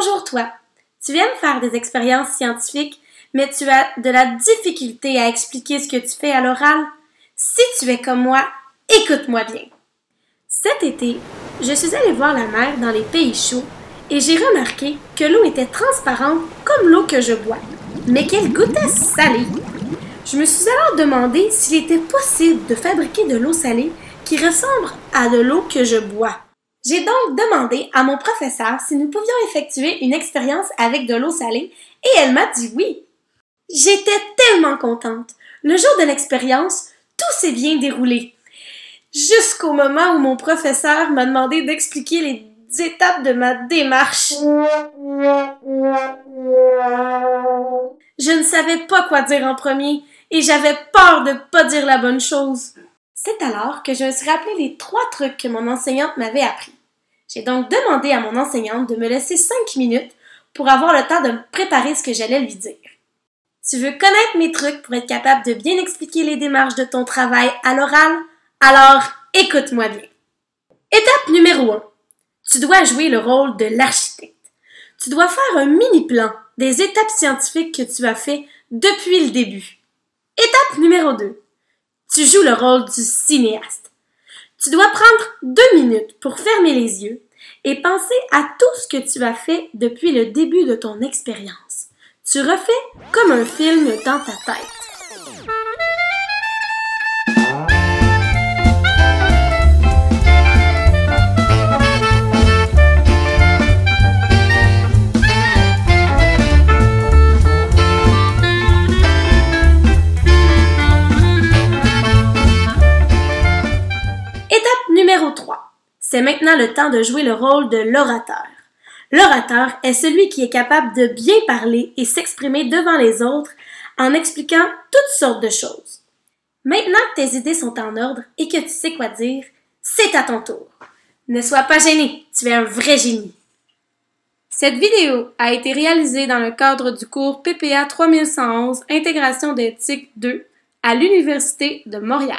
Bonjour toi! Tu viens de faire des expériences scientifiques, mais tu as de la difficulté à expliquer ce que tu fais à l'oral? Si tu es comme moi, écoute-moi bien. Cet été, je suis allée voir la mer dans les pays chauds et j'ai remarqué que l'eau était transparente comme l'eau que je bois, mais qu'elle goûtait salée. Je me suis alors demandé s'il était possible de fabriquer de l'eau salée qui ressemble à de l'eau que je bois. J'ai donc demandé à mon professeur si nous pouvions effectuer une expérience avec de l'eau salée et elle m'a dit oui. J'étais tellement contente. Le jour de l'expérience, tout s'est bien déroulé. Jusqu'au moment où mon professeur m'a demandé d'expliquer les étapes de ma démarche. Je ne savais pas quoi dire en premier et j'avais peur de pas dire la bonne chose. C'est alors que je me suis rappelé les 3 trucs que mon enseignante m'avait appris. J'ai donc demandé à mon enseignante de me laisser 5 minutes pour avoir le temps de me préparer ce que j'allais lui dire. Tu veux connaître mes trucs pour être capable de bien expliquer les démarches de ton travail à l'oral? Alors, écoute-moi bien. Étape numéro 1. Tu dois jouer le rôle de l'architecte. Tu dois faire un mini-plan des étapes scientifiques que tu as fait depuis le début. Étape numéro 2. Tu joues le rôle du cinéaste. Tu dois prendre 2 minutes pour fermer les yeux et penser à tout ce que tu as fait depuis le début de ton expérience. Tu refais comme un film dans ta tête. Numéro 3. C'est maintenant le temps de jouer le rôle de l'orateur. L'orateur est celui qui est capable de bien parler et s'exprimer devant les autres en expliquant toutes sortes de choses. Maintenant que tes idées sont en ordre et que tu sais quoi dire, c'est à ton tour. Ne sois pas gêné, tu es un vrai génie. Cette vidéo a été réalisée dans le cadre du cours PPA 3111 Intégration d'éthique 2 à l'Université de Montréal.